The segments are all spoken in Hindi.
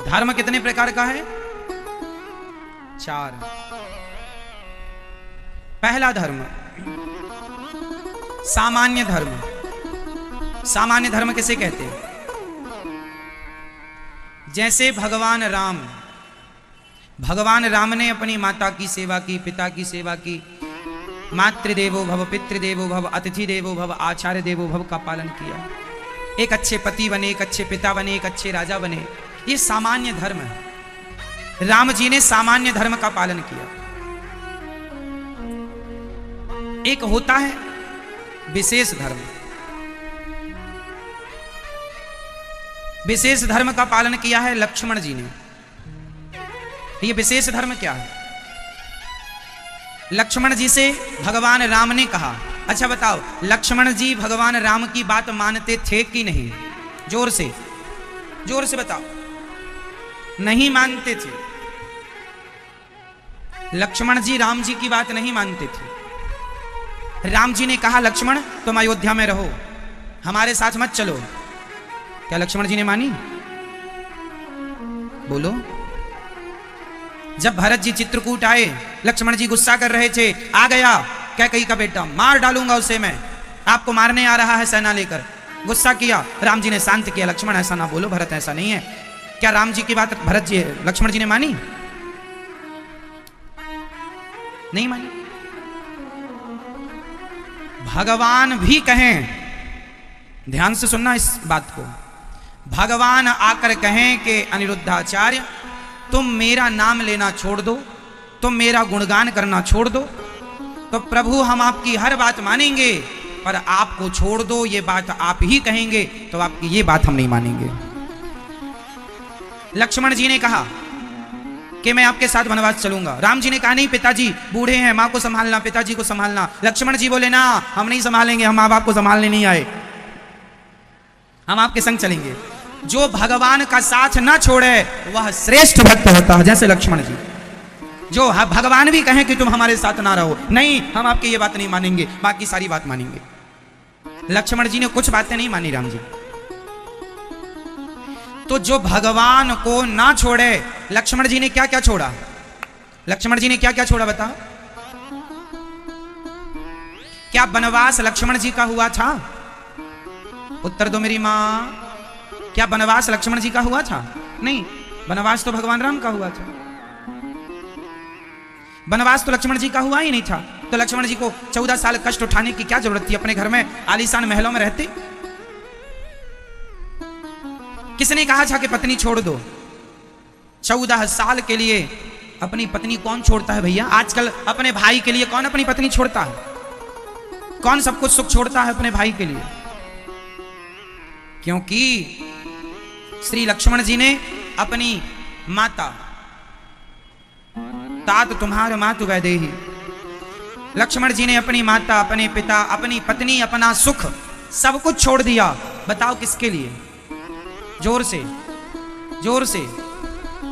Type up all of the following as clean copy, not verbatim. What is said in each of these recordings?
धर्म कितने प्रकार का है? 4। पहला धर्म सामान्य धर्म। सामान्य धर्म किसे कहते हैं? जैसे भगवान राम ने अपनी माता की सेवा की, पिता की सेवा की, मातृदेवो भव, पितृदेवो भव, अतिथि देवो भव, आचार्य देवो भव का पालन किया। एक अच्छे पति बने, एक अच्छे पिता बने, एक अच्छे राजा बने। ये सामान्य धर्म है। राम जी ने सामान्य धर्म का पालन किया। एक होता है विशेष धर्म। विशेष धर्म का पालन किया है लक्ष्मण जी ने। ये विशेष धर्म क्या है? लक्ष्मण जी से भगवान राम ने कहा, अच्छा बताओ, लक्ष्मण जी भगवान राम की बात मानते थे कि नहीं? जोर से बताओ। नहीं मानते थे। लक्ष्मण जी राम जी की बात नहीं मानते थे। राम जी ने कहा, लक्ष्मण तुम अयोध्या में रहो, हमारे साथ मत चलो। क्या लक्ष्मण जी ने मानी? बोलो। जब भरत जी चित्रकूट आए, लक्ष्मण जी गुस्सा कर रहे थे, आ गया कैकेयी का बेटा, मार डालूंगा उसे मैं, आपको मारने आ रहा है सेना लेकर। गुस्सा किया, राम जी ने शांत किया, लक्ष्मण ऐसा ना बोलो, भरत ऐसा नहीं है। क्या राम जी की बात लक्ष्मण जी ने मानी? नहीं मानी। भगवान भी कहें, ध्यान से सुनना इस बात को, भगवान आकर कहें कि अनिरुद्धाचार्य तुम मेरा नाम लेना छोड़ दो, तुम मेरा गुणगान करना छोड़ दो, तो प्रभु हम आपकी हर बात मानेंगे, पर आपको छोड़ दो ये बात आप ही कहेंगे तो आपकी ये बात हम नहीं मानेंगे। लक्ष्मण जी ने कहा कि मैं आपके साथ वनवास चलूंगा। राम जी ने कहा, नहीं पिताजी बूढ़े हैं, मां को संभालना, पिताजी को संभालना। लक्ष्मण जी बोले, ना हम नहीं संभालेंगे, हम मां बाप को संभालने नहीं आए, हम आपके संग चलेंगे। जो भगवान का साथ ना छोड़े वह श्रेष्ठ भक्त होता है, जैसे लक्ष्मण जी। जो भगवान भी कहें कि तुम हमारे साथ ना रहो, नहीं हम आपकी ये बात नहीं मानेंगे, बाकी सारी बात मानेंगे। लक्ष्मण जी ने कुछ बातें नहीं मानी राम जी। तो जो भगवान को ना छोड़े, लक्ष्मण जी ने क्या क्या छोड़ा? लक्ष्मण जी ने क्या क्या छोड़ा बताओ? क्या वनवास लक्ष्मण जी का हुआ था? उत्तर दो मेरी मां। क्या वनवास लक्ष्मण जी का हुआ था? नहीं, वनवास तो भगवान राम का हुआ था। वनवास तो लक्ष्मण जी का हुआ ही नहीं था। तो लक्ष्मण जी को 14 साल कष्ट उठाने की क्या जरूरत थी? अपने घर में आलीशान महलों में रहते। किसने कहा था कि पत्नी छोड़ दो? 14 साल के लिए अपनी पत्नी कौन छोड़ता है भैया? आजकल अपने भाई के लिए कौन अपनी पत्नी छोड़ता है? कौन सब कुछ सुख छोड़ता है अपने भाई के लिए? क्योंकि श्री लक्ष्मण जी ने अपनी माता, तात तुम्हारे मातु वैदेही, लक्ष्मण जी ने अपनी माता, अपने पिता, अपनी पत्नी, अपना सुख सब कुछ छोड़ दिया। बताओ किसके लिए? जोर से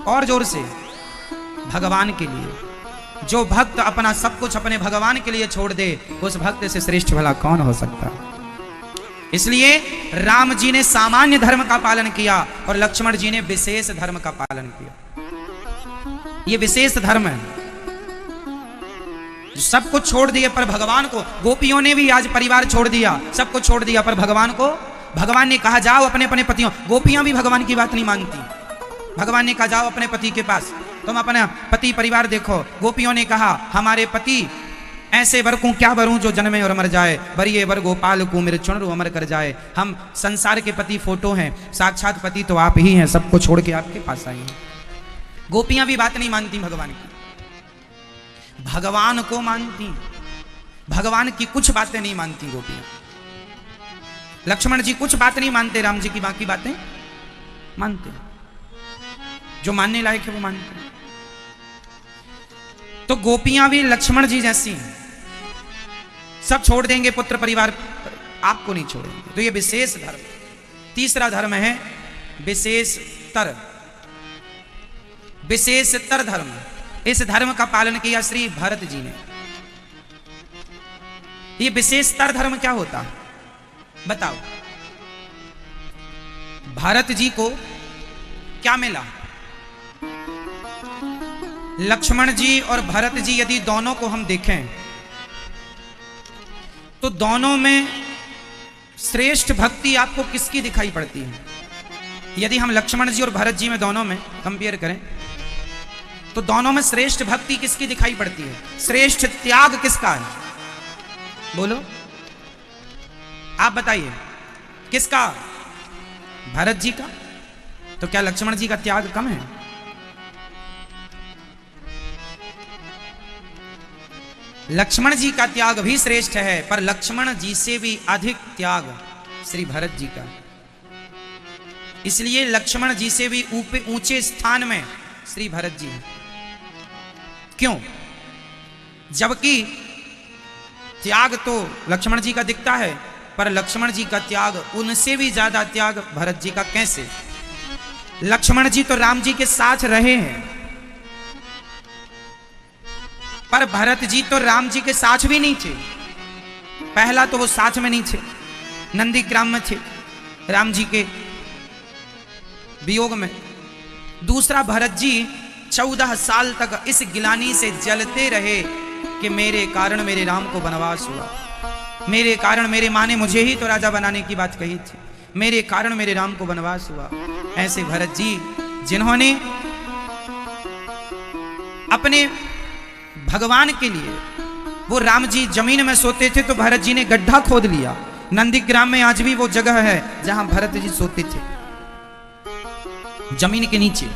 और जोर से, भगवान के लिए। जो भक्त अपना सब कुछ अपने भगवान के लिए छोड़ दे, उस भक्त से श्रेष्ठ भला कौन हो सकता? इसलिए राम जी ने सामान्य धर्म का पालन किया और लक्ष्मण जी ने विशेष धर्म का पालन किया। ये विशेष धर्म है। सब कुछ छोड़ दिए पर भगवान को, गोपियों ने भी आज परिवार छोड़ दिया, सब कुछ छोड़ दिया, पर भगवान ने कहा जाओ अपने अपने पतियों। गोपियां भी भगवान की बात नहीं मानती। भगवान ने कहा जाओ अपने पति के पास, तुम अपना पति परिवार देखो। गोपियों ने कहा हमारे पति ऐसे वर को क्या वरूं जो जन्मे और मर जाए, वरिये वर गोपाल को मेरे चुनरु अमर कर जाए। हम संसार के पति फोटो हैं, साक्षात पति तो आप ही हैं, सबको छोड़ के आपके पास आई हैं। गोपियां भी बात नहीं मानती भगवान की, भगवान को मानती, भगवान की कुछ बातें नहीं मानती गोपियां। लक्ष्मण जी कुछ बात नहीं मानते, राम जी की बाकी बातें मानते, जो मानने लायक है वो मानते। तो गोपियां भी लक्ष्मण जी जैसी हैं, सब छोड़ देंगे पुत्र परिवार, आपको नहीं छोड़ेंगे। तो ये विशेष धर्म। तीसरा धर्म है विशेषतर। विशेषतर धर्म, इस धर्म का पालन किया श्री भरत जी ने। ये विशेषतर धर्म क्या होता है बताओ? भरत जी को क्या मिला? लक्ष्मण जी और भरत जी यदि दोनों को हम देखें तो दोनों में श्रेष्ठ भक्ति आपको किसकी दिखाई पड़ती है? यदि हम लक्ष्मण जी और भरत जी में दोनों में कंपेयर करें तो दोनों में श्रेष्ठ भक्ति किसकी दिखाई पड़ती है? श्रेष्ठ त्याग किसका है? बोलो, आप बताइए, किसका? भरत जी का। तो क्या लक्ष्मण जी का त्याग कम है? लक्ष्मण जी का त्याग भी श्रेष्ठ है, पर लक्ष्मण जी से भी अधिक त्याग श्री भरत जी का। इसलिए लक्ष्मण जी से भी ऊंचे स्थान में श्री भरत जी हैं। क्यों? जबकि त्याग तो लक्ष्मण जी का दिखता है, पर लक्ष्मण जी का त्याग उनसे भी ज्यादा त्याग भरत जी का। कैसे? लक्ष्मण जी तो राम जी के साथ रहे हैं, पर भरत जी तो राम जी के साथ भी नहीं थे। पहला तो वो साथ में नहीं थे, नंदीग्राम में थे राम जी के वियोग में। दूसरा, भरत जी 14 साल तक इस गिलानी से जलते रहे कि मेरे कारण मेरे राम को वनवास हुआ, मेरे कारण मेरे माँ ने मुझे ही तो राजा बनाने की बात कही थी, मेरे कारण मेरे राम को वनवास हुआ। ऐसे भरत जी जिन्होंने अपने भगवान के लिए, वो राम जी जमीन में सोते थे तो भरत जी ने गड्ढा खोद लिया। नंदीग्राम में आज भी वो जगह है जहां भरत जी सोते थे, जमीन के नीचे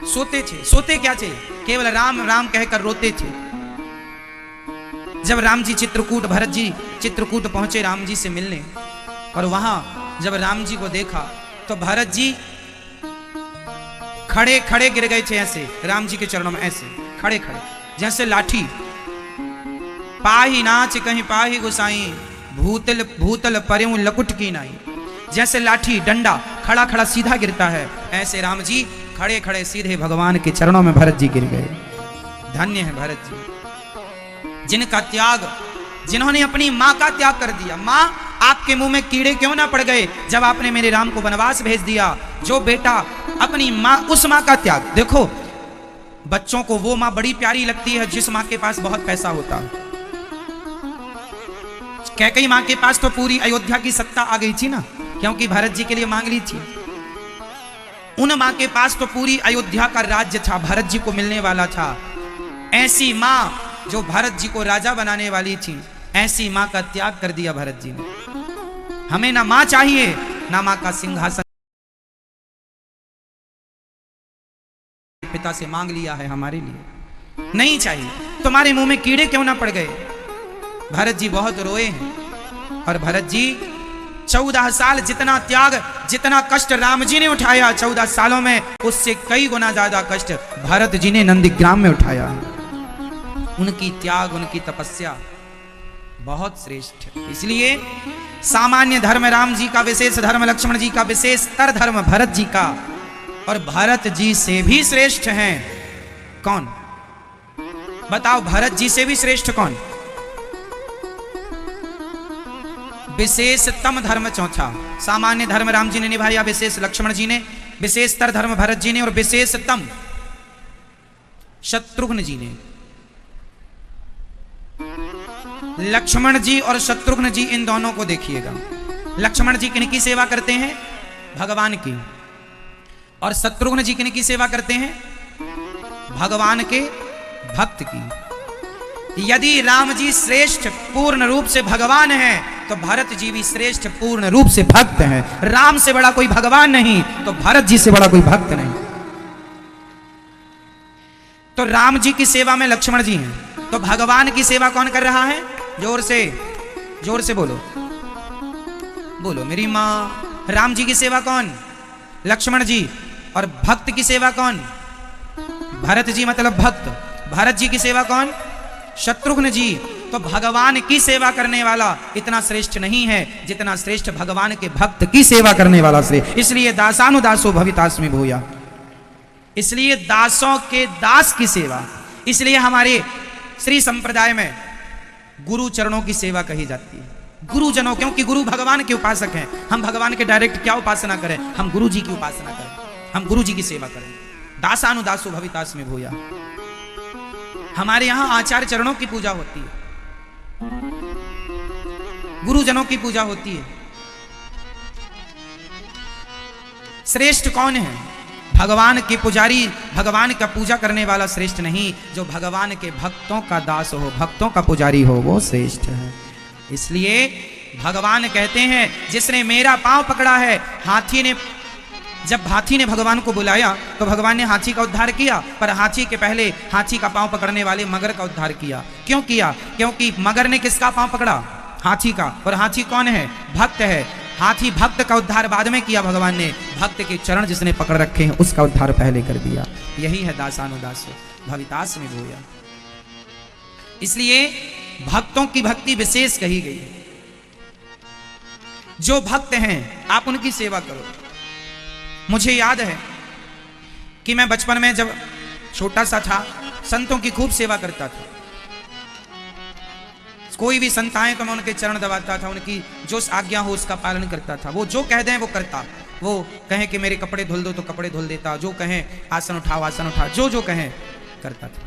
सोते थे। सोते क्या थे? केवल राम राम कहकर रोते थे। जब राम जी चित्रकूट, भरत जी चित्रकूट पहुंचे राम जी से मिलने, और वहां जब राम जी को देखा तो भरत जी खड़े खड़े गिर गए थे, ऐसे राम जी के चरणों में, ऐसे खड़े खड़े जैसे लाठी। पाही नाच कहीं पाही गुसाई, भूतल भूतल पर्यों लकुट की नाई। जैसे लाठी डंडा खड़ा खड़ा सीधा गिरता है, ऐसे राम जी खड़े खड़े सीधे भगवान के चरणों में भरत जी गिर गए। धन्य है भरत जी, जिनका त्याग, जिन्होंने अपनी माँ का त्याग कर दिया। माँ, आपके मुंह में कीड़े क्यों ना पड़ गए जब आपने मेरे राम को वनवास भेज दिया। जो बेटा अपनी माँ, उस माँ का त्याग। देखो, बच्चों को वो माँ बड़ी प्यारी लगती है जिस माँ के पास बहुत पैसा होता है। कैकेयी माँ के पास तो पूरी अयोध्या की सत्ता आ गई थी ना, क्योंकि भरत जी के लिए मांग ली थी। उन माँ के पास तो पूरी अयोध्या का राज्य था, भरत जी को मिलने वाला था। ऐसी माँ जो भरत जी को राजा बनाने वाली थी, ऐसी माँ का त्याग कर दिया भरत जी ने। हमें ना माँ चाहिए ना माँ का सिंहासन। पिता से मांग लिया है, हमारे लिए नहीं चाहिए। तुम्हारे मुंह में कीड़े क्यों ना पड़ गए? भरत जी बहुत रोए हैं। और भरत जी 14 साल जितना त्याग, जितना कष्ट राम जी ने उठाया 14 सालों में, उससे कई गुना ज्यादा कष्ट भरत जी ने नंदीग्राम में उठाया। उनकी त्याग, उनकी तपस्या बहुत श्रेष्ठ है। इसलिए सामान्य धर्म राम जी का, विशेष धर्म लक्ष्मण जी का, विशेषतर धर्म भरत जी का, और भरत जी से भी श्रेष्ठ हैं कौन? बताओ, भरत जी से भी श्रेष्ठ कौन? विशेषतम धर्म चौथा। सामान्य धर्म राम जी ने निभाया, विशेष लक्ष्मण जी ने, विशेषतर धर्म भरत जी ने, और विशेषतम शत्रुघ्न जी ने। लक्ष्मण जी और शत्रुघ्न जी, इन दोनों को देखिएगा। लक्ष्मण जी किनकी सेवा करते हैं? भगवान की। और शत्रुघ्न जी किनकी सेवा करते हैं? भगवान के भक्त की। यदि राम जी श्रेष्ठ पूर्ण रूप से भगवान हैं, तो भरत जी भी श्रेष्ठ पूर्ण रूप से भक्त हैं। राम से बड़ा कोई भगवान नहीं, तो भरत जी से बड़ा कोई भक्त नहीं। तो राम जी की सेवा में लक्ष्मण जी हैं, तो भगवान की सेवा कौन कर रहा है? जोर से, जोर से बोलो, बोलो मेरी माँ। राम जी की सेवा कौन? लक्ष्मण जी। और भक्त की सेवा कौन? भरत जी, मतलब भक्त। भरत जी की सेवा कौन? शत्रुघ्न जी। तो भगवान की सेवा करने वाला इतना श्रेष्ठ नहीं है जितना श्रेष्ठ भगवान के भक्त की सेवा करने वाला श्रेष्ठ। इसलिए दासानुदासो भवितास्मि भूया, इसलिए दासों के दास की सेवा। इसलिए हमारे श्री संप्रदाय में गुरु चरणों की सेवा कही जाती है। गुरुजनों, क्योंकि गुरु भगवान के उपासक हैं। हम भगवान के डायरेक्ट क्या उपासना करें? हम गुरु जी की उपासना करें, हम गुरु जी की सेवा करें। दासानुदासो भवितास्मि भूया। हमारे यहां आचार्य चरणों की पूजा होती है, गुरुजनों की पूजा होती है। श्रेष्ठ कौन है? भगवान के पुजारी, भगवान का पूजा करने वाला श्रेष्ठ नहीं, जो भगवान के भक्तों का दास हो, भक्तों का पुजारी हो, वो श्रेष्ठ है। इसलिए भगवान कहते हैं जिसने मेरा पांव पकड़ा है, जब हाथी ने भगवान को बुलाया तो भगवान ने हाथी का उद्धार किया, पर हाथी के पहले हाथी का पांव पकड़ने वाले मगर का उद्धार किया। क्यों किया? क्योंकि मगर ने किसका पांव पकड़ा? हाथी का। और हाथी कौन है? भक्त है। हाथी भक्त का उद्धार बाद में किया भगवान ने, भक्त के चरण जिसने पकड़ रखे हैं उसका उद्धार पहले कर दिया। यही है दासानुदासो भवितास्मि भूया। इसलिए भक्तों की भक्ति विशेष कही गई है। जो भक्त हैं आप उनकी सेवा करो। मुझे याद है कि मैं बचपन में जब छोटा सा था संतों की खूब सेवा करता था। कोई भी संत आए तो मैं उनके चरण दबाता था, उनकी जो आज्ञा हो उसका पालन करता था। वो जो कह दें वो करता। वो कहें कि मेरे कपड़े धुल दो तो कपड़े धुल देता, जो कहें आसन उठाओ आसन उठा, जो कहें करता था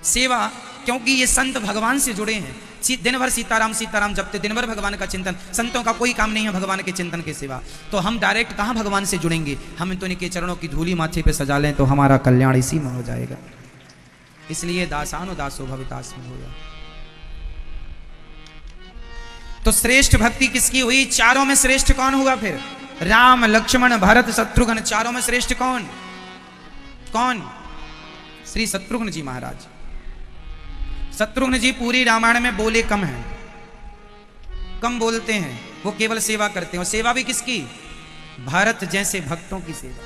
सेवा। क्योंकि ये संत भगवान से जुड़े हैं, दिन भर सीताराम सीताराम जपते, दिन भर भगवान का चिंतन। संतों का कोई काम नहीं है भगवान के चिंतन के सिवा। तो हम डायरेक्ट कहाँ भगवान से जुड़ेंगे? हम तो इनके चरणों की धूली माथे पे सजा लें तो हमारा कल्याण इसी में हो जाएगा। इसलिए दासानुदासो भवितास्मि भूया। तो श्रेष्ठ भक्ति किसकी हुई? चारों में श्रेष्ठ कौन हुआ फिर? राम लक्ष्मण भरत शत्रुघ्न। चारों में श्रेष्ठ कौन? कौन? श्री शत्रुघ्न जी महाराज। शत्रुघ्न जी पूरी रामायण में बोले कम हैं, कम बोलते हैं, वो केवल सेवा करते हैं। और सेवा भी किसकी? भारत जैसे भक्तों की सेवा।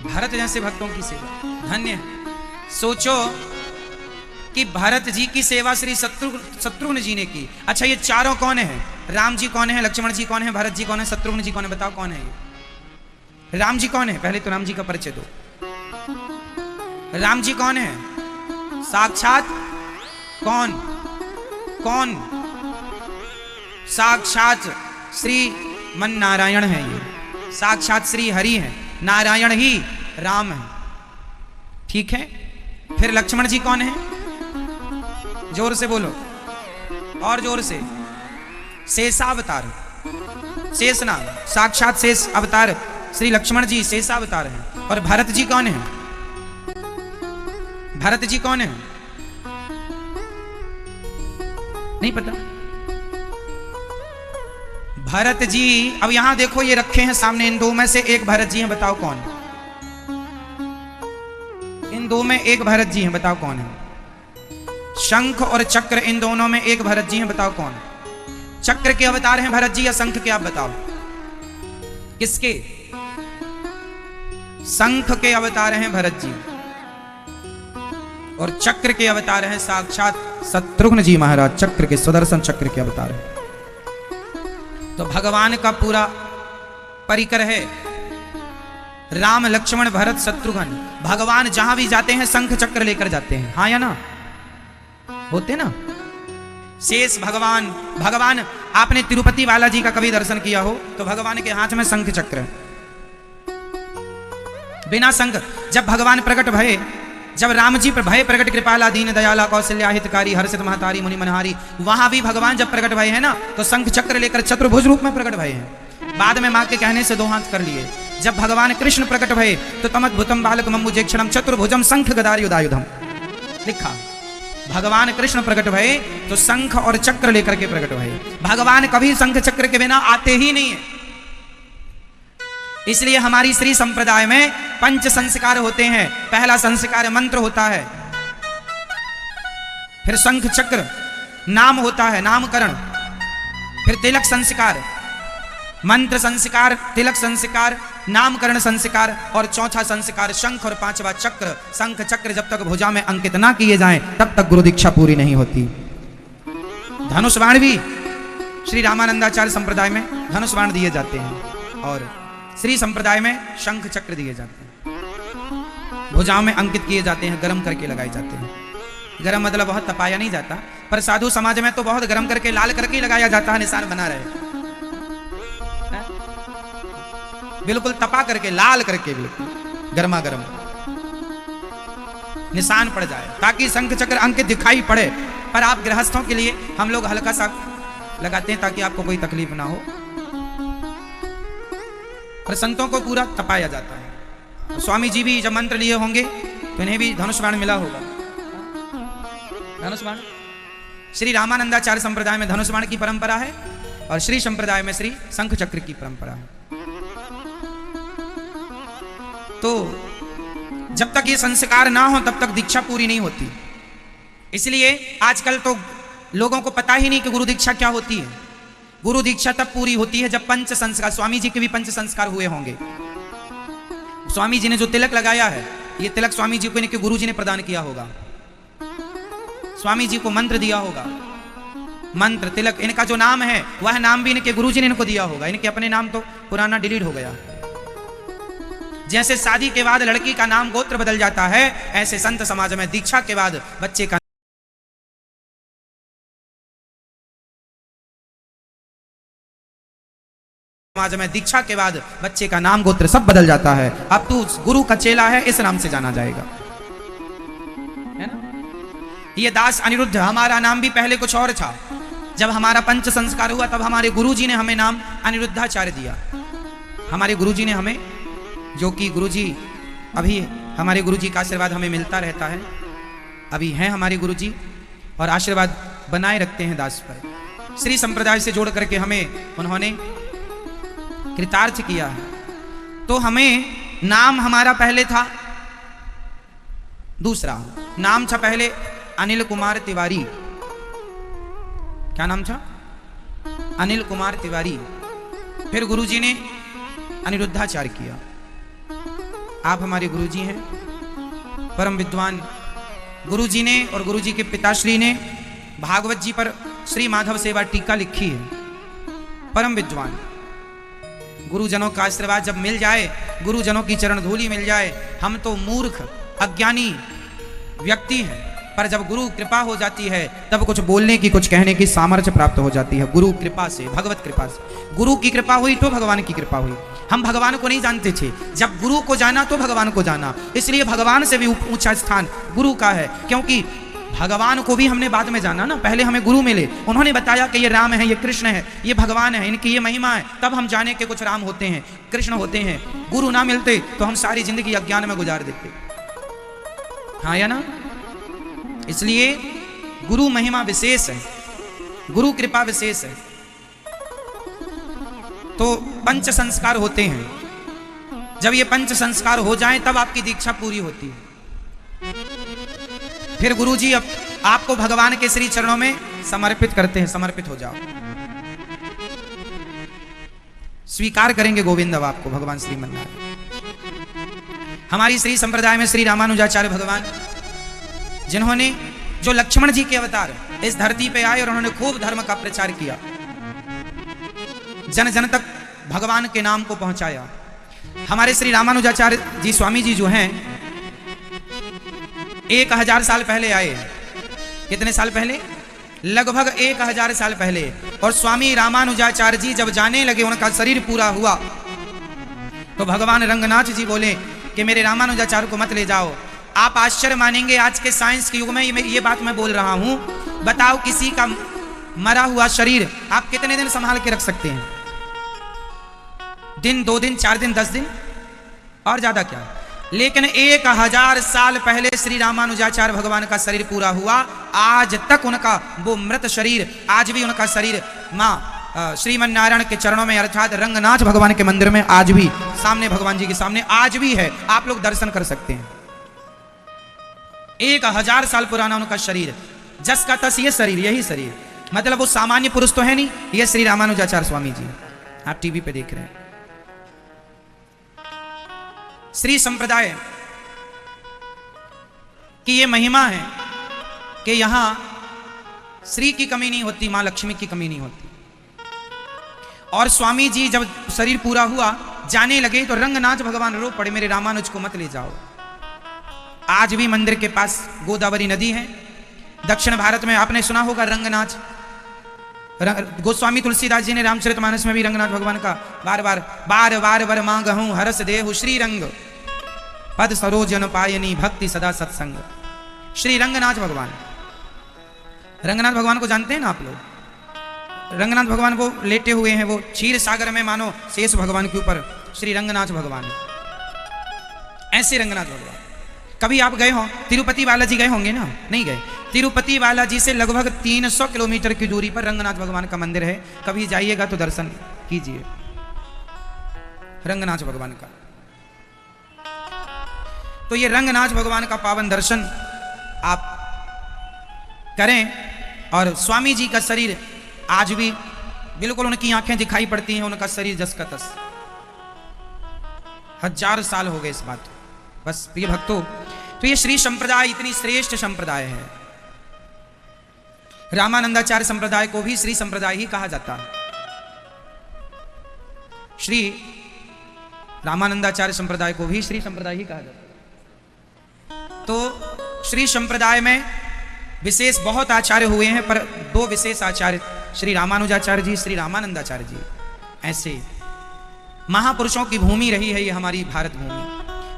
भारत जैसे भक्तों की सेवा धन्य है। सोचो कि भरत जी की सेवा श्री शत्रुघ्न जी ने की। अच्छा ये चारों कौन है? राम जी कौन है, लक्ष्मण जी कौन है, भरत जी कौन है, शत्रुघ्न जी कौन है? बताओ कौन है ये? राम जी कौन है? पहले तो राम जी का परिचय दो। राम जी कौन है? साक्षात कौन? कौन? साक्षात श्री मन नारायण है। ये साक्षात श्री हरि है, नारायण ही राम है। ठीक है। फिर लक्ष्मण जी कौन है? जोर से बोलो, और जोर से। शेषावतार, शेष नाम, साक्षात शेष अवतार श्री लक्ष्मण जी शेषावतार हैं। और भरत जी कौन है? भरत जी कौन है? नहीं पता? भरत जी, अब यहां देखो ये रखे हैं सामने, इन दो में से एक भरत जी हैं, बताओ कौन? इन दो में एक भरत जी हैं, बताओ कौन है? शंख और चक्र, इन दोनों में एक भरत जी हैं, बताओ कौन? चक्र के अवतार हैं भरत जी या शंख के? आप बताओ किसके? शंख के अवतार हैं भरत जी, और चक्र के अवतार हैं साक्षात शत्रुघ्न जी महाराज। चक्र के, सुदर्शन चक्र के अवतार हैं। तो भगवान का पूरा परिकर है राम लक्ष्मण भरत शत्रुघ्न। भगवान जहां भी जाते हैं शंख चक्र लेकर जाते हैं, हाँ या ना? होते ना? शेष भगवान, भगवान आपने तिरुपति बालाजी का कभी दर्शन किया हो तो भगवान के हाथ में शंख चक्र है। बिना शंख, जब भगवान प्रकट भये, जब राम जी पर भय प्रकट कृपाला दीन दयाला कौशल्या हितकारी हर्षित महतारी मुनि मनहारी, वहां भी भगवान जब प्रकट भये हैं ना तो शंख चक्र लेकर चतुर्भुज रूप में प्रकट भये हैं। बाद में मां के कहने से दो हाथ कर लिए। जब भगवान कृष्ण प्रकट भये तो तमद्भुतम बालक मम्बुजेक्षणम चतुर्भुजम शंख गदायुधायुधम लिखा। भगवान कृष्ण प्रकट भये तो शंख और चक्र लेकर के प्रकट भये। भगवान कभी शंख चक्र के बिना आते ही नहीं है। इसलिए हमारी श्री संप्रदाय में पंच संस्कार होते हैं। पहला संस्कार मंत्र होता है, फिर शंख चक्र, नाम होता है नामकरण, फिर तिलक संस्कार, मंत्र संस्कार, तिलक संस्कार, नामकरण संस्कार, और चौथा संस्कार शंख, और पांचवा चक्र। शंख चक्र जब तक भुजा में अंकित ना किए जाएं तब तक गुरु दीक्षा पूरी नहीं होती। धनुष बाण भी श्री रामानंदाचार्य संप्रदाय में धनुष बाण दिए जाते हैं, और श्री संप्रदाय में शंख चक्र दिए जाते हैं, भुजाओं में अंकित किए जाते हैं, गरम करके लगाए जाते हैं। गरम मतलब बहुत तपाया नहीं जाता, पर साधु समाज में तो बहुत गरम करके लाल करके लगाया जाता है, निशान बना रहे। बिल्कुल तपा करके, लाल करके, बिल्कुल गर्मा गर्म निशान पड़ जाए, ताकि शंख चक्र अंक दिखाई पड़े। पर आप गृहस्थों के लिए हम लोग हल्का सा लगाते हैं ताकि आपको कोई तकलीफ ना हो। पर संतों को पूरा तपाया जाता है। स्वामी जी भी जब मंत्र लिए होंगे तो इन्हें भी धनुष बाण मिला होगा। धनुष बाण श्री रामानंदाचार्य संप्रदाय में धनुष बाण की परंपरा है और श्री संप्रदाय में श्री शंख चक्र की परंपरा है। तो जब तक ये संस्कार ना हो तब तक दीक्षा पूरी नहीं होती। इसलिए आजकल तो लोगों को पता ही नहीं कि गुरु दीक्षा क्या होती है। गुरु दीक्षा तब पूरी होती है जब पंच संस्कार, स्वामी जी के भी पंच संस्कार हुए होंगे। स्वामी जी ने जो तिलक लगाया है, ये तिलक स्वामी जी को इनके गुरु जी ने प्रदान किया होगा। स्वामी जी को मंत्र दिया होगा, मंत्र तिलक, इनका जो नाम है वह नाम भी इनके गुरु जी ने इनको दिया होगा। इनके अपने नाम तो पुराना डिलीट हो गया। जैसे शादी के बाद लड़की का नाम गोत्र बदल जाता है, ऐसे संत समाज में दीक्षा के बाद बच्चे का समाज में दीक्षा के बाद बच्चे का नाम गोत्र सब बदल जाता है। अब तू गुरु का चेला है, इस नाम से जाना जाएगा, है ना। ये दास अनिरुद्ध, हमारा नाम भी पहले कुछ और था। जब हमारा पंच संस्कार हुआ तब हमारे गुरुजी ने हमें नाम अनिरुद्धाचार्य दिया। हमारे गुरुजी ने हमें, जो कि गुरुजी अभी हमारे गुरुजी का आशीर्वाद हमें मिलता रहता है, अभी हैं हमारे गुरुजी और आशीर्वाद बनाए रखते हैं दास पर। श्री संप्रदाय से जोड़ करके हमें उन्होंने कृतार्थ किया है। तो हमें नाम हमारा पहले था दूसरा, नाम था पहले अनिल कुमार तिवारी। क्या नाम था? अनिल कुमार तिवारी। फिर गुरुजी ने अनिरुद्धाचार्य किया। आप हमारे गुरुजी हैं, परम विद्वान। गुरुजी ने और गुरुजी के पिताश्री ने भागवत जी पर श्री माधव सेवा टीका लिखी है। परम विद्वान। गुरुजनों का आशीर्वाद जब मिल जाए, गुरुजनों की चरण धूलि मिल जाए, हम तो मूर्ख अज्ञानी व्यक्ति हैं, पर जब गुरु कृपा हो जाती है तब कुछ बोलने की, कुछ कहने की सामर्थ्य प्राप्त हो जाती है। गुरु कृपा से, भगवत कृपा से। गुरु की कृपा हुई तो भगवान की कृपा हुई। हम भगवान को नहीं जानते थे, जब गुरु को जाना तो भगवान को जाना। इसलिए भगवान से भी ऊंचा स्थान गुरु का है, क्योंकि भगवान को भी हमने बाद में जाना ना। पहले हमें गुरु मिले, उन्होंने बताया कि ये राम है, ये कृष्ण है, ये भगवान है, इनकी ये महिमा है, तब हम जाने के कुछ राम होते हैं, कृष्ण होते हैं। गुरु ना मिलते तो हम सारी जिंदगी अज्ञान में गुजार देते। हाँ या ना। इसलिए गुरु महिमा विशेष है, गुरु कृपा विशेष है। तो पंच संस्कार होते हैं। जब ये पंच संस्कार हो जाएं तब आपकी दीक्षा पूरी होती है। फिर गुरुजी अब आपको भगवान के श्री चरणों में समर्पित करते हैं। समर्पित हो जाओ, स्वीकार करेंगे गोविंद अब आपको भगवान श्रीमन्नारायण। हमारी श्री संप्रदाय में श्री रामानुजाचार्य भगवान, जिन्होंने, जो लक्ष्मण जी के अवतार इस धरती पे आए और उन्होंने खूब धर्म का प्रचार किया, जन जन तक भगवान के नाम को पहुंचाया। हमारे श्री रामानुजाचार्य जी स्वामी जी जो हैं 1000 साल पहले आए। कितने साल पहले? लगभग 1000 साल पहले। और स्वामी रामानुजाचार्य जी जब जाने लगे, उनका शरीर पूरा हुआ, तो भगवान रंगनाथ जी बोले कि मेरे रामानुजाचार्य को मत ले जाओ। आप आश्चर्य मानेंगे, आज के साइंस के युग में ये बात मैं बोल रहा हूं। बताओ, किसी का मरा हुआ शरीर आप कितने दिन संभाल के रख सकते हैं? दिन, 2 दिन, 4 दिन, 10 दिन, और ज्यादा क्या। लेकिन 1000 साल पहले श्री रामानुजाचार्य भगवान का शरीर पूरा हुआ। आज तक उनका वो मृत शरीर, आज भी उनका शरीर माँ श्रीमन्नारायण के चरणों में, अर्थात रंगनाथ भगवान के मंदिर में आज भी, सामने भगवान जी के सामने आज भी है। आप लोग दर्शन कर सकते हैं। 1000 साल पुराना उनका शरीर, जस का तस ये शरीर, यही शरीर। मतलब वो सामान्य पुरुष तो है नहीं, ये श्री रामानुजाचार्य स्वामी जी आप टीवी पे देख रहे हैं। श्री संप्रदाय की ये महिमा है कि यहां श्री की कमी नहीं होती, मां लक्ष्मी की कमी नहीं होती। और स्वामी जी जब शरीर पूरा हुआ, जाने लगे, तो रंगनाथ भगवान रो पड़े, मेरे रामानुज को मत ले जाओ। आज भी मंदिर के पास गोदावरी नदी है। दक्षिण भारत में आपने सुना होगा रंगनाथ, गोस्वामी तुलसीदास जी ने रामचरितमानस में भी रंगनाथ भगवान का बार बार वर मांगहूं हरस देहु श्री रंग पद सरोजन पायनी भक्ति सदा सत्संग। श्री रंगनाथ भगवान, रंगनाथ भगवान को जानते हैं ना आप लोग? रंगनाथ भगवान वो लेटे हुए हैं, वो क्षीर सागर में मानो शेष भगवान के ऊपर श्री रंगनाथ भगवान, ऐसे रंगनाथ भगवान। कभी आप गए हो तिरुपति बालाजी गए होंगे ना? नहीं गए? तिरुपति बालाजी से लगभग 300 किलोमीटर की दूरी पर रंगनाथ भगवान का मंदिर है, कभी जाइएगा तो दर्शन कीजिए रंगनाथ भगवान का। तो ये रंगनाथ भगवान का पावन दर्शन आप करें। और स्वामी जी का शरीर आज भी बिल्कुल, उनकी आंखें दिखाई पड़ती हैं, उनका शरीर जस का तस। 1000 साल हो गए इस बात। बस प्रिय भक्तों, तो ये श्री संप्रदाय इतनी श्रेष्ठ संप्रदाय है। रामानंदाचार्य संप्रदाय को भी श्री संप्रदाय ही कहा जाता है। श्री रामानंदाचार्य संप्रदाय को भी श्री संप्रदाय ही कहा जाता है। तो श्री संप्रदाय में विशेष बहुत आचार्य हुए हैं, पर 2 विशेष आचार्य श्री रामानुजाचार्य जी, श्री रामानंदाचार्य जी, ऐसे महापुरुषों की भूमि रही है ये हमारी भारत भूमि,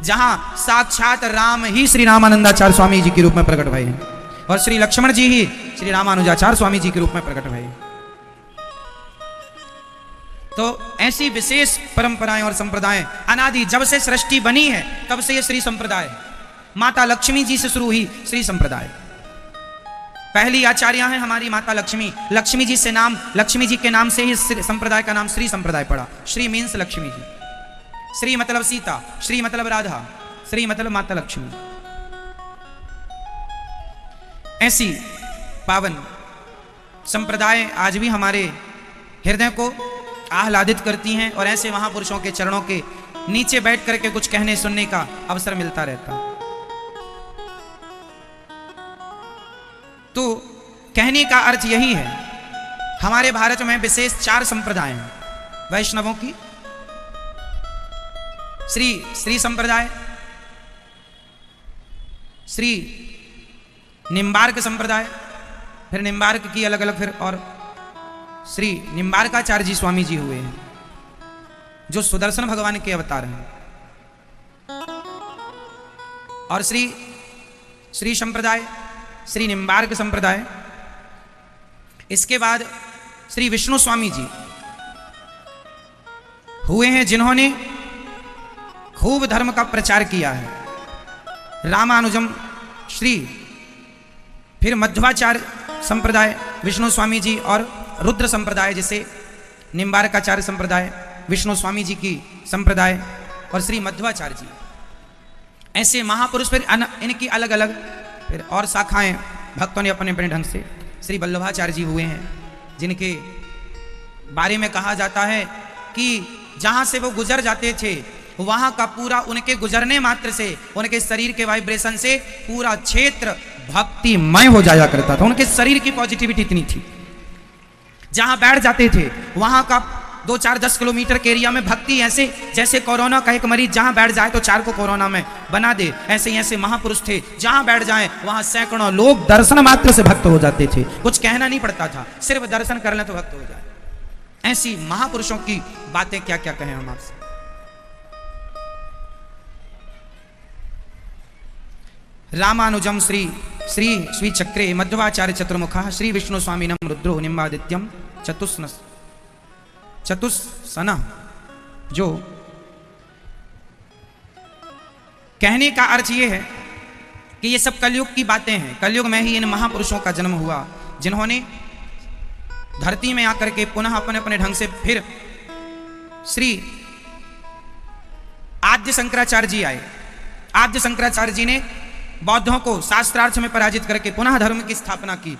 जहां साक्षात राम ही श्री रामानंदाचार्य स्वामी जी के रूप में प्रकट भए हैं और श्री लक्ष्मण जी ही श्री रामानुजाचार्य स्वामी जी के रूप में प्रकट भए। तो ऐसी विशेष परंपराएं और संप्रदाय अनादि जब से सृष्टि बनी है तब से ये श्री संप्रदाय है। माता लक्ष्मी जी से शुरू हुई श्री संप्रदाय। पहली आचार्य हैं हमारी माता लक्ष्मी। लक्ष्मी जी से नाम, लक्ष्मी जी के नाम से ही संप्रदाय का नाम श्री संप्रदाय पड़ा। श्री मीन्स लक्ष्मी जी, श्री मतलब सीता, श्री मतलब राधा, श्री मतलब माता लक्ष्मी। ऐसी पावन संप्रदाय आज भी हमारे हृदय को आह्लादित करती हैं और ऐसे महापुरुषों के चरणों के नीचे बैठ करके कुछ कहने सुनने का अवसर मिलता रहता। तो कहने का अर्थ यही है, हमारे भारत में विशेष 4 संप्रदाय हैं वैष्णवों की। श्री संप्रदाय, श्री निम्बार्क संप्रदाय, फिर निम्बार्क की अलग अलग, फिर और श्री निम्बार्काचार्य जी स्वामी जी हुए हैं जो सुदर्शन भगवान के अवतार हैं। और श्री संप्रदाय, श्री निम्बार्क संप्रदाय। इसके बाद श्री विष्णु स्वामी जी हुए हैं जिन्होंने खूब धर्म का प्रचार किया है। रामानुजम श्री, फिर मध्वाचार्य संप्रदाय विष्णु स्वामी जी, और रुद्र संप्रदाय जिसे निम्बार्काचार्य संप्रदाय, विष्णु स्वामी जी की संप्रदाय, और श्री मध्वाचार्य जी। ऐसे महापुरुष, फिर इनकी अलग अलग फिर और शाखाएं भक्तों ने अपने अपने ढंग से। श्री वल्लभाचार्य जी हुए हैं जिनके बारे में कहा जाता है कि जहां से वो गुजर जाते थे वहां का पूरा, उनके गुजरने मात्र से, उनके शरीर के वाइब्रेशन से पूरा क्षेत्र भक्तिमय हो जाया करता था। उनके शरीर की पॉजिटिविटी इतनी थी, जहां बैठ जाते थे वहां का 2-4-10 किलोमीटर के एरिया में भक्ति, ऐसे जैसे कोरोना का एक मरीज जहां बैठ जाए तो 4 को कोरोना में बना दे, ऐसे ही ऐसे महापुरुष थे, जहां बैठ जाएं वहां सैकड़ों लोग दर्शन मात्र से भक्त हो जाते थे। कुछ कहना नहीं पड़ता था, सिर्फ दर्शन कर लें तो भक्त हो जाए। ऐसी महापुरुषों की बातें क्या क्या कहें हम आपसे। रामानुजम श्री चक्रे मध्वाचार्य चतुर्मुखा श्री विष्णु स्वामिनम रुद्रो निम्बादित्यम चतुस्सना। जो कहने का अर्थ ये है कि ये सब कलयुग की बातें हैं। कलयुग में ही इन महापुरुषों का जन्म हुआ जिन्होंने धरती में आकर के पुनः अपने अपने ढंग से, फिर श्री आद्य शंकराचार्य जी आए। आद्य शंकराचार्य जी ने बौद्धों को शास्त्रार्थ में पराजित करके पुनः धर्म की स्थापना की।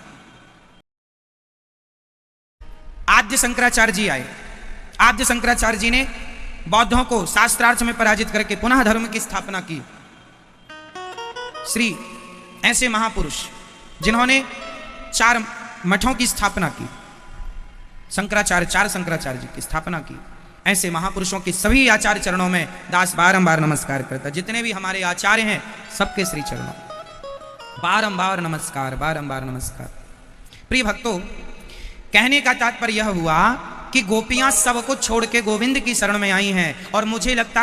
आद्य शंकराचार्य जी आए। आद्य शंकराचार्य जी ने बौद्धों को शास्त्रार्थ में पराजित करके पुनः धर्म की स्थापना की। श्री ऐसे महापुरुष जिन्होंने 4 मठों की स्थापना की, शंकराचार्य 4 शंकराचार्य जी की स्थापना की। ऐसे महापुरुषों के सभी आचार्य चरणों में दास बारंबार नमस्कार करता। जितने भी हमारे आचार्य हैं सबके श्री चरणों बारंबार नमस्कार, बारंबार नमस्कार। प्रिय भक्तों, कहने का तात्पर्य यह हुआ कि गोपियां सब कुछ छोड़ के गोविंद की शरण में आई हैं और मुझे लगता है